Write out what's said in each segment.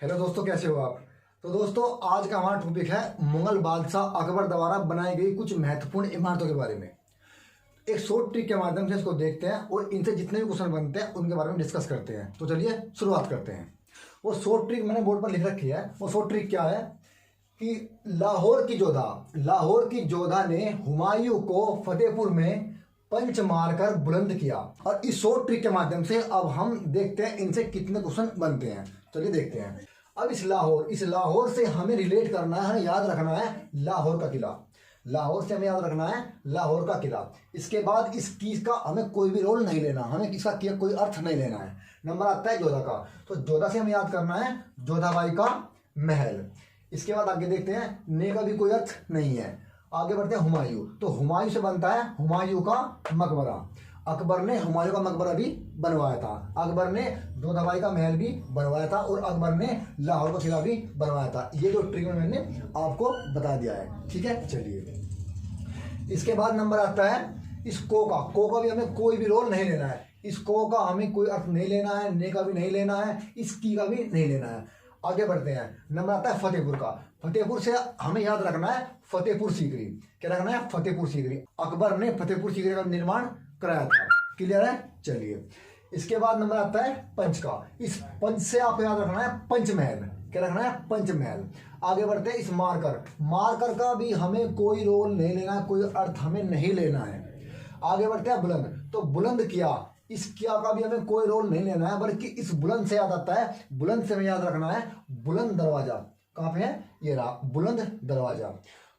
Hello दोस्तों, कैसे हो आप। तो दोस्तों, आज का हमारा टॉपिक है मुगल बादशाह अकबर द्वारा बनाई गई कुछ महत्वपूर्ण इमारतों के बारे में। एक शॉर्ट ट्रिक के माध्यम से इसको देखते हैं और इनसे जितने भी क्वेश्चन बनते हैं उनके बारे में डिस्कस करते हैं। तो चलिए शुरुआत करते हैं। वो शॉर्ट ट्रिक मैंने बोर्ड पर लिख रखी है। वो शॉर्ट ट्रिक क्या है कि लाहौर की जोधा ने हुमायूं को फतेहपुर में पंच मारकर बुलंद किया। और इस शॉर्ट ट्रिक के माध्यम से अब हम देखते हैं इनसे कितने क्वेश्चन बनते हैं। चलिए देखते हैं। अब इस लाहौर से हमें रिलेट करना है, हमें याद रखना है लाहौर का किला। लाहौर से हमें याद रखना है लाहौर का किला। इसके बाद इस चीज का हमें कोई भी रोल नहीं लेना, हमें इसका कोई अर्थ नहीं लेना है। नंबर आता है जोधा का, तो जोधा से हमें याद करना है जोधाबाई का महल। इसके बाद आगे देखते हैं, ने का भी कोई अर्थ नहीं है। आगे बढ़ते हैं हुमायूं, तो हुमायूं से बनता है हुमायूं का मकबरा। अकबर ने हुमायूं का मकबरा भी बनवाया था, अकबर ने जोधाबाई का महल भी बनवाया था और अकबर ने लाहौर का किला भी बनवाया था। ये जो ट्रिक मैंने आपको बता दिया है, ठीक है। चलिए, इसके बाद नंबर आता है इस को का भी हमें कोई भी रोल नहीं लेना है। इस को का हमें कोई अर्थ नहीं लेना है, ने का भी नहीं लेना है, इस की का भी नहीं लेना है। आगे बढ़ते हैं। नंबर आता है फतेहपुर का। फतेहपुर से हमें याद रखना है फतेहपुर सीकरी। क्या रखना है? फतेहपुर सीकरी। अकबर ने फतेहपुर सीकरी का निर्माण कराया था। क्लियर है? चलिए, इसके बाद नंबर आता है पंच का। इस पंच से आपको याद रखना है पंचमहल। क्या रखना है? पंचमहल। आगे बढ़ते हैं इस मारकर का भी हमें कोई रोल नहीं लेना है, कोई अर्थ हमें नहीं लेना है। आगे बढ़ते हैं बुलंद, तो बुलंद किया, इस किया का भी हमें कोई रोल नहीं लेना है, बल्कि इस बुलंद से याद आता है, बुलंद से हमें याद रखना है बुलंद दरवाजा। कहाँ पे है? ये रहा बुलंद दरवाजा।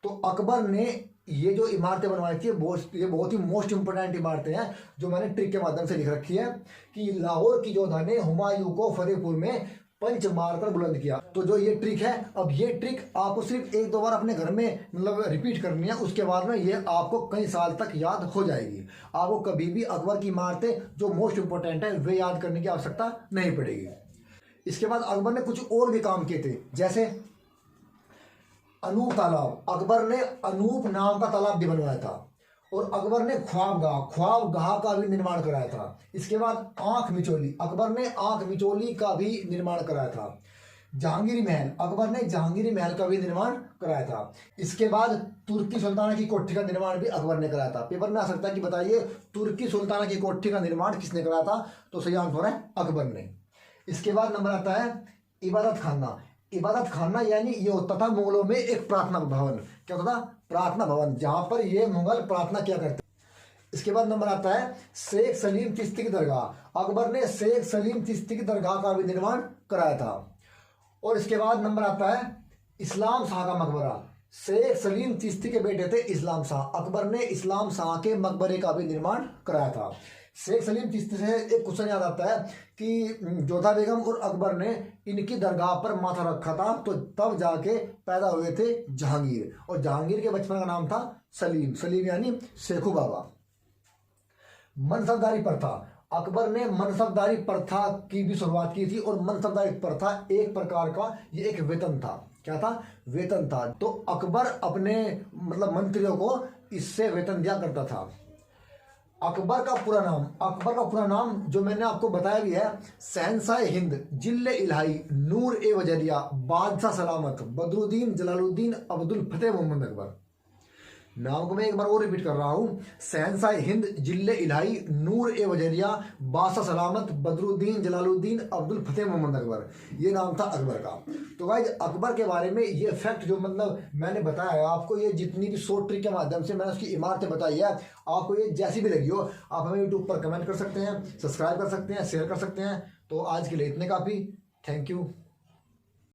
तो अकबर ने ये जो इमारतें बनवाई थी ये बहुत ही मोस्ट इंपोर्टेंट इमारतें हैं जो मैंने ट्रिक के माध्यम से लिख रखी है कि लाहौर की जोधा ने हुमायूं को फतेहपुर में पंच मारकर बुलंद किया। तो जो ये ट्रिक है, अब ये ट्रिक आपको सिर्फ एक दो बार अपने घर में रिपीट करनी है, उसके बाद में ये आपको कई साल तक याद हो जाएगी। आपको कभी भी अकबर की इमारतें जो मोस्ट इंपोर्टेंट है वे याद करने की आवश्यकता नहीं पड़ेगी। इसके बाद अकबर ने कुछ और भी काम किए थे, जैसे अनूप तालाब। अकबर ने अनूप नाम का तालाब भी बनवाया था और अकबर ने ख्वाबगाह का भी निर्माण कराया था। इसके बाद आंख मिचोली, अकबर ने आंख मिचोली का भी निर्माण कराया था। जहांगीरी महल, अकबर ने जहांगीरी महल का भी निर्माण कराया था। इसके बाद तुर्की सुल्ताना की कोठी का निर्माण भी अकबर ने कराया था। पेपर में आ सकता है कि बताइए तुर्की सुल्ताना की कोठी का निर्माण किसने कराया था, तो सही आंसर है अकबर ने। इसके बाद नंबर आता है इबादत खाना यानी ये होता था मुगलों में एक प्रार्थना भवन। क्या होता था? प्रार्थना भवन, जहां पर ये मुगल प्रार्थना किया करते। इसके बाद नंबर आता है शेख सलीम चिश्ती की दरगाह। अकबर ने शेख सलीम चिश्ती की दरगाह का भी निर्माण कराया था। और इसके बाद नंबर आता है इस्लाम शाह का मकबरा। शेख सलीम चिश्ती के बेटे थे इस्लाम शाह, अकबर ने इस्लाम शाह के मकबरे का भी निर्माण कराया था। शेख सलीम चिश्ती से एक क्वेश्चन याद आता है कि जोधा बेगम और अकबर ने इनकी दरगाह पर माथा रखा था, तो तब जाके पैदा हुए थे जहांगीर, और जहांगीर के बचपन का नाम था सलीम यानी शेखू बाबा। मनसबदारी प्रथा, अकबर ने मनसबदारी प्रथा की भी शुरुआत की थी, और मनसबदारी प्रथा एक प्रकार का ये एक वेतन था। क्या था? वेतन था। तो अकबर अपने मंत्रियों को इससे वेतन दिया करता था। अकबर का पूरा नाम जो मैंने आपको बताया भी है, शहंशाह हिंद, जिल्ले इलाही, नूर ए वजरिया, बादशाह सलामत, बदरुद्दीन जलालुद्दीन अब्दुल फतेह मोहम्मद अकबर। नाम को मैं एक बार और रिपीट कर रहा हूं, शहंशाह हिंद, जिल्ले इलाही, नूर ए वजरिया, बादशाह सलामत, बदरुद्दीन जलालुद्दीन अब्दुल फतेह मोहम्मद अकबर। ये नाम था अकबर का। तो गाइस, अकबर के बारे में ये फैक्ट जो मैंने बताया है आपको, ये जितनी भी शॉर्ट ट्रिक के माध्यम से मैंने उसकी इमारतें बताई है, आपको ये जैसी भी लगी हो आप हमें यूट्यूब पर कमेंट कर सकते हैं, सब्सक्राइब कर सकते हैं, शेयर कर सकते हैं। तो आज के लिए इतने काफ़ी। Thank you.